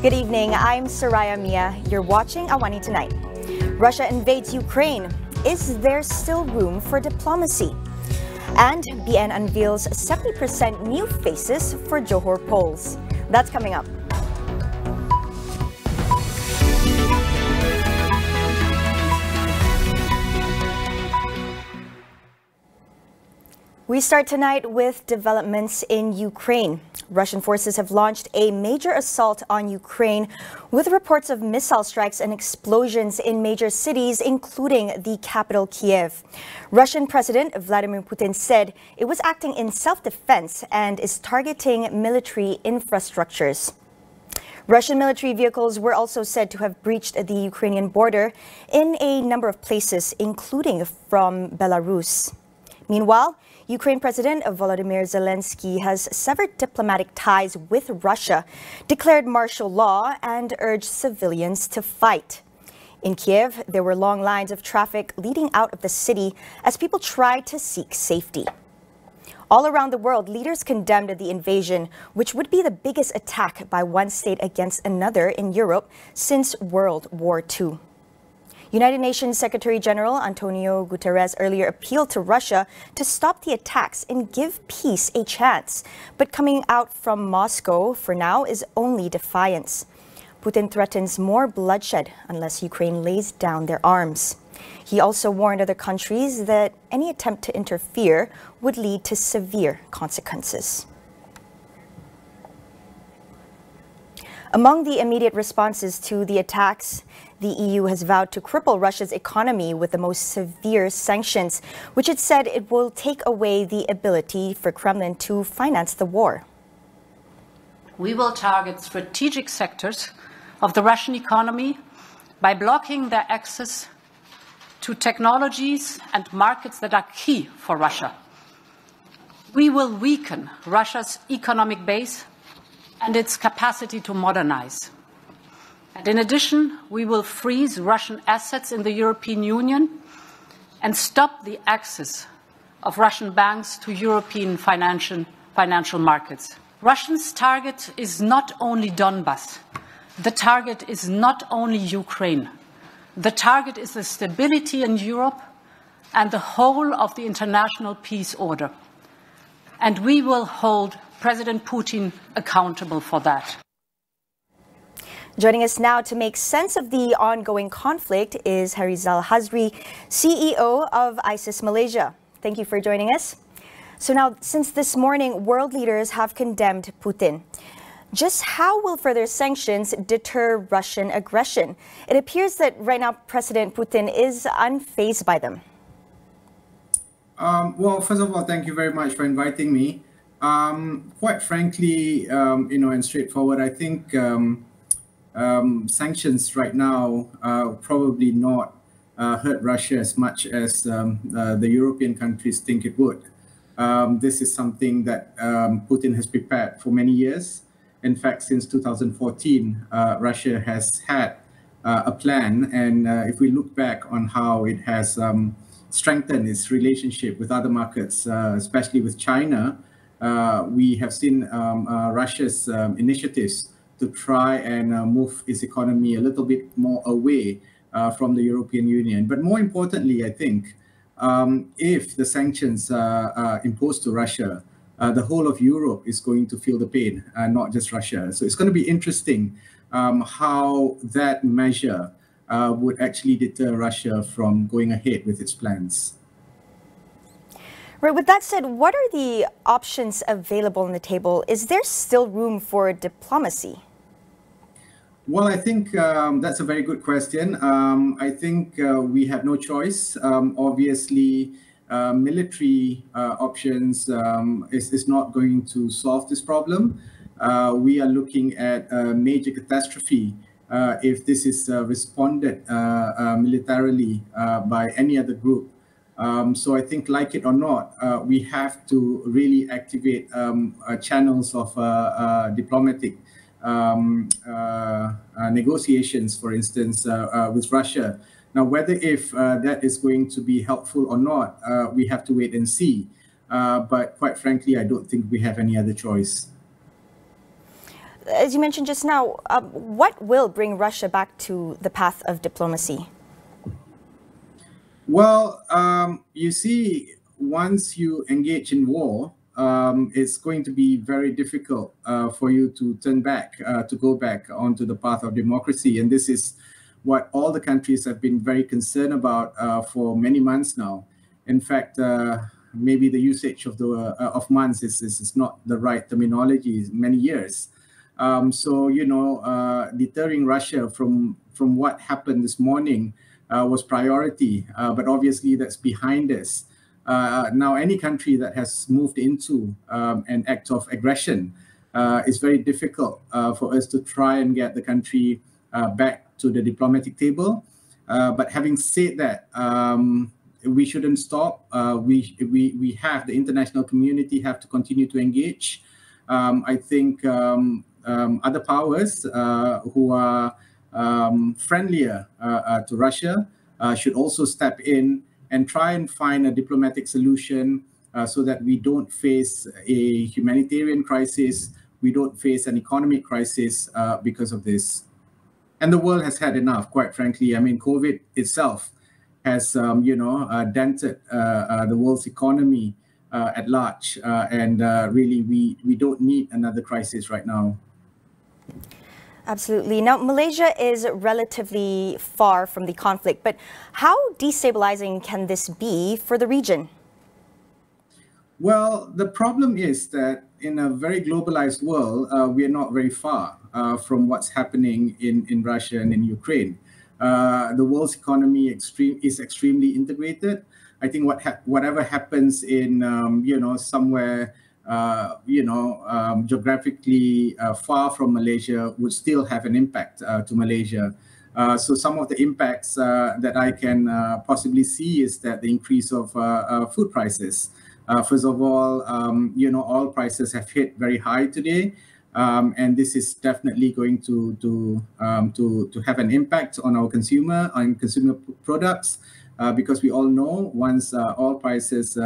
Good evening, I'm Saraya Mia. You're watching AWANI Tonight. Russia invades Ukraine. Is there still room for diplomacy? And BN unveils 70% new faces for Johor polls. That's coming up. We start tonight with developments in Ukraine. Russian forces have launched a major assault on Ukraine with reports of missile strikes and explosions in major cities, including the capital, Kiev. Russian President Vladimir Putin said it was acting in self-defense and is targeting military infrastructures. Russian military vehicles were also said to have breached the Ukrainian border in a number of places, including from Belarus. Meanwhile, Ukraine President Volodymyr Zelensky has severed diplomatic ties with Russia, declared martial law, and urged civilians to fight. In Kiev, there were long lines of traffic leading out of the city as people tried to seek safety. All around the world, leaders condemned the invasion, which would be the biggest attack by one state against another in Europe since World War II. United Nations Secretary General Antonio Guterres earlier appealed to Russia to stop the attacks and give peace a chance. But coming out from Moscow for now is only defiance. Putin threatens more bloodshed unless Ukraine lays down their arms. He also warned other countries that any attempt to interfere would lead to severe consequences. Among the immediate responses to the attacks, the EU has vowed to cripple Russia's economy with the most severe sanctions, which it said it will take away the ability for Kremlin to finance the war. We will target strategic sectors of the Russian economy by blocking their access to technologies and markets that are key for Russia. We will weaken Russia's economic base and its capacity to modernize. And in addition, we will freeze Russian assets in the European Union and stop the access of Russian banks to European financial markets. Russia's target is not only Donbas. The target is not only Ukraine. The target is the stability in Europe and the whole of the international peace order. And we will hold President Putin accountable for that. Joining us now to make sense of the ongoing conflict is Harizal Hazri, CEO of ISIS Malaysia. Thank you for joining us. So now, since this morning, world leaders have condemned Putin. Just how will further sanctions deter Russian aggression? It appears that right now President Putin is unfazed by them. Well, first of all, thank you very much for inviting me. Quite frankly, and straightforward, I think sanctions right now probably not hurt Russia as much as the European countries think it would. This is something that Putin has prepared for many years. In fact, since 2014, Russia has had a plan. And if we look back on how it has strengthened its relationship with other markets, especially with China, we have seen Russia's initiatives to try and move its economy a little bit more away from the European Union. But more importantly, I think, if the sanctions are imposed to Russia, the whole of Europe is going to feel the pain, not just Russia. So it's going to be interesting how that measure would actually deter Russia from going ahead with its plans. Right, with that said, what are the options available on the table? Is there still room for diplomacy? Well, I think that's a very good question. I think we have no choice. Obviously, military options is not going to solve this problem. We are looking at a major catastrophe if this is responded militarily by any other group. So I think, like it or not, we have to really activate channels of diplomatic negotiations, for instance, with Russia. Now, whether if that is going to be helpful or not, we have to wait and see. But quite frankly, I don't think we have any other choice. as you mentioned just now, what will bring Russia back to the path of diplomacy? Well, you see, once you engage in war, it's going to be very difficult for you to turn back, to go back onto the path of democracy. And this is what all the countries have been very concerned about for many months now. In fact, maybe the usage of of months is not the right terminology, many years. So, deterring Russia from what happened this morning was priority, but obviously that's behind us. Now, any country that has moved into an act of aggression, it's very difficult for us to try and get the country back to the diplomatic table. But having said that, we shouldn't stop. We have, the international community have to continue to engage. I think other powers who are friendlier to Russia should also step in and try and find a diplomatic solution so that we don't face a humanitarian crisis, we don't face an economic crisis because of this. And the world has had enough, quite frankly. I mean, COVID itself has, dented the world's economy at large. And really, we don't need another crisis right now. Absolutely. Now, Malaysia is relatively far from the conflict, but how destabilizing can this be for the region? Well, the problem is that in a very globalized world, we are not very far from what's happening in Russia and in Ukraine. The world's economy is extremely integrated. I think whatever happens in, somewhere, geographically far from Malaysia would still have an impact to Malaysia. So some of the impacts that I can possibly see is that the increase of food prices. First of all, oil prices have hit very high today, and this is definitely going to have an impact on our consumer products, because we all know once oil prices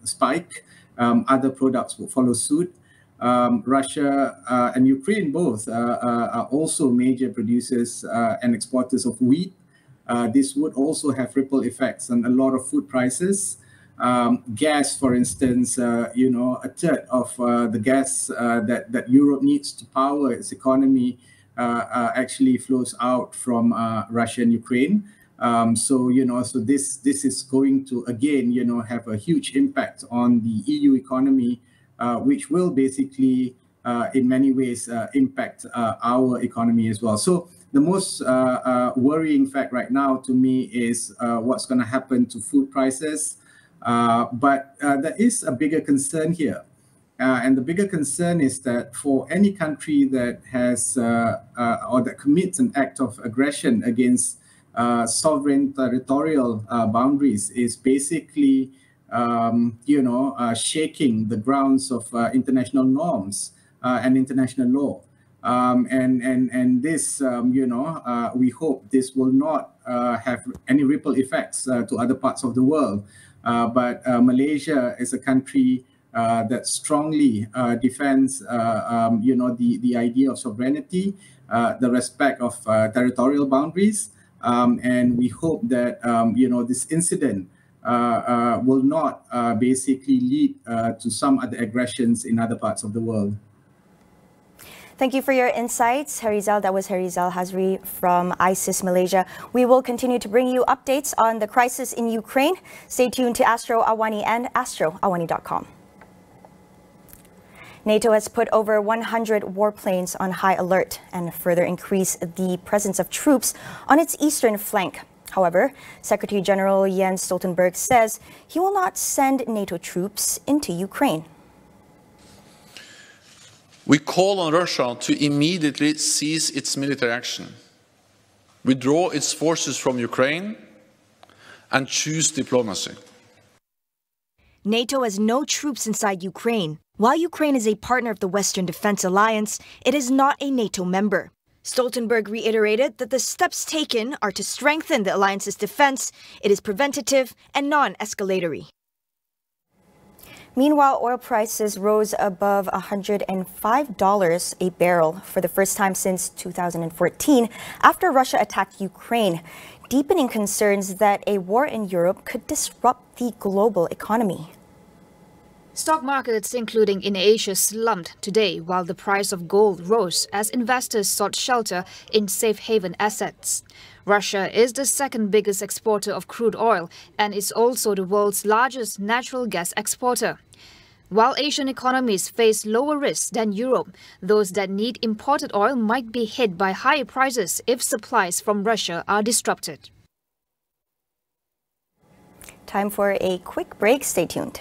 spike, other products will follow suit. Russia and Ukraine both are also major producers and exporters of wheat. This would also have ripple effects on a lot of food prices. Gas, for instance, a third of the gas that Europe needs to power its economy actually flows out from Russia and Ukraine. So this is going to, again, have a huge impact on the EU economy, which will basically, in many ways, impact our economy as well. So the most worrying fact right now to me is what's going to happen to food prices. But there is a bigger concern here. And the bigger concern is that for any country that has or that commits an act of aggression against sovereign territorial boundaries is basically, shaking the grounds of international norms and international law. And this, we hope this will not have any ripple effects to other parts of the world. But Malaysia is a country that strongly defends, the idea of sovereignty, the respect of territorial boundaries. And we hope that, this incident will not basically lead to some other aggressions in other parts of the world. Thank you for your insights, Harizal. That was Harizal Hazri from ISIS Malaysia. We will continue to bring you updates on the crisis in Ukraine. Stay tuned to Astro, AWANI and AstroAwani.com. NATO has put over 100 warplanes on high alert and further increased the presence of troops on its eastern flank. However, Secretary General Jens Stoltenberg says he will not send NATO troops into Ukraine. We call on Russia to immediately cease its military action, withdraw its forces from Ukraine, and choose diplomacy. NATO has no troops inside Ukraine. While Ukraine is a partner of the Western Defense Alliance, it is not a NATO member. Stoltenberg reiterated that the steps taken are to strengthen the alliance's defense. It is preventative and non-escalatory. Meanwhile, oil prices rose above $105 a barrel for the first time since 2014 after Russia attacked Ukraine, deepening concerns that a war in Europe could disrupt the global economy. Stock markets, including in Asia, slumped today while the price of gold rose as investors sought shelter in safe haven assets. Russia is the second biggest exporter of crude oil and is also the world's largest natural gas exporter. While Asian economies face lower risks than Europe, those that need imported oil might be hit by higher prices if supplies from Russia are disrupted. Time for a quick break. Stay tuned.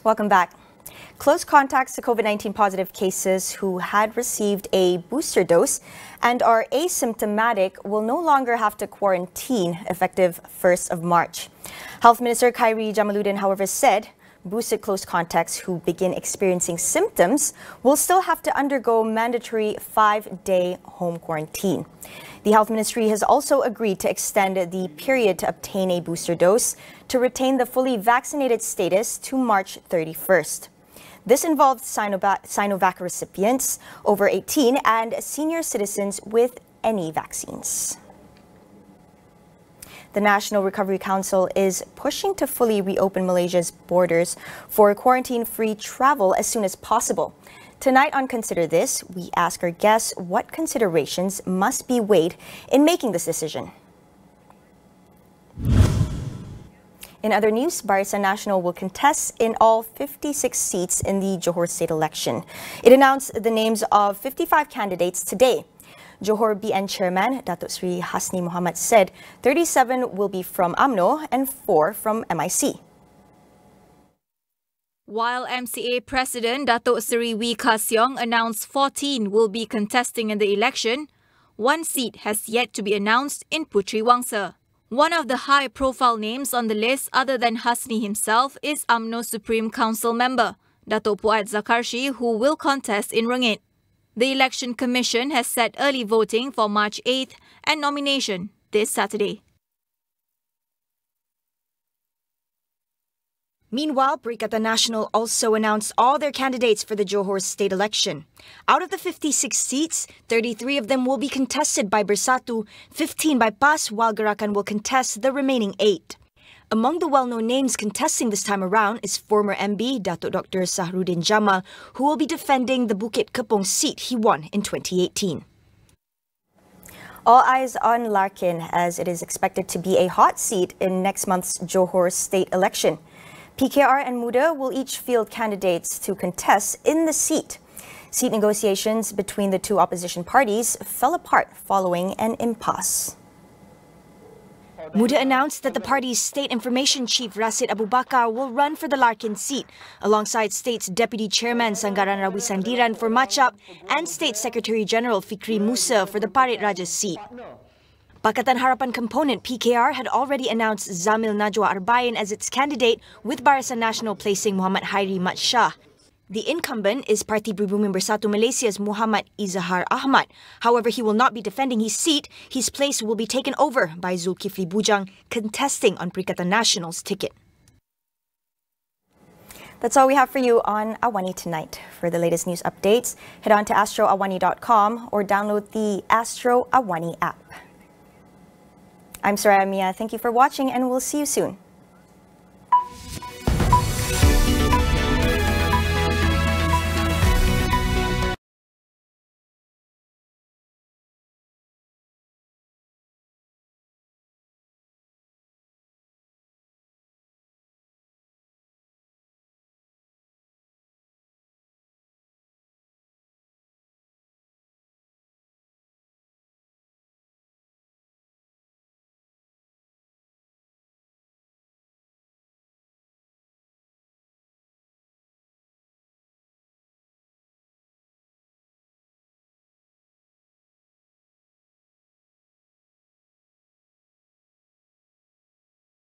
Welcome back. Close contacts to COVID-19 positive cases who had received a booster dose and are asymptomatic will no longer have to quarantine effective 1st of March. Health Minister Khairi Jamaluddin, however, said boosted close contacts who begin experiencing symptoms will still have to undergo mandatory 5-day home quarantine. The Health Ministry has also agreed to extend the period to obtain a booster dose to retain the fully vaccinated status to March 31st. This involves Sinovac recipients over 18 and senior citizens with any vaccines. The National Recovery Council is pushing to fully reopen Malaysia's borders for quarantine-free travel as soon as possible. Tonight on Consider This, we ask our guests what considerations must be weighed in making this decision. In other news, Barisan Nasional will contest in all 56 seats in the Johor state election. It announced the names of 55 candidates today. Johor BN Chairman Datuk Sri Hasni Mohamad said 37 will be from UMNO and 4 from MIC. While MCA President Datuk Seri Wee Ka Siong announced 14 will be contesting in the election, one seat has yet to be announced in Puteri Wangsa. One of the high-profile names on the list other than Hasni himself is UMNO Supreme Council member Datuk Puat Zakarshi, who will contest in Rengit. The Election Commission has set early voting for March 8th and nomination this Saturday. Meanwhile, Perikatan Nasional also announced all their candidates for the Johor state election. Out of the 56 seats, 33 of them will be contested by Bersatu, 15 by PAS, while Gerakan will contest the remaining 8. Among the well-known names contesting this time around is former MB Datuk Dr. Sahrudin Jamal, who will be defending the Bukit Kepong seat he won in 2018. All eyes on Larkin, as it is expected to be a hot seat in next month's Johor state election. PKR and Muda will each field candidates to contest in the seat. Seat negotiations between the two opposition parties fell apart following an impasse. Muda announced that the party's State Information Chief Rasid Abu Bakar will run for the Larkin seat, alongside State's Deputy Chairman Sanggaran Rawi Sandiran for Machap and State Secretary General Fikri Musa for the Parit Raja seat. Pakatan Harapan component PKR had already announced Zamil Najwa Arbain as its candidate, with Barisan Nasional placing Muhammad Hairi Mat Shah. The incumbent is Parti Pribumi Bersatu Malaysia's Muhammad Izzahar Ahmad. However, he will not be defending his seat. His place will be taken over by Zulkifli Bujang, contesting on Perikatan Nasional's ticket. That's all we have for you on AWANI tonight. For the latest news updates, head on to astroawani.com or download the Astro AWANI app. I'm Saraya Mia. Thank you for watching, and we'll see you soon.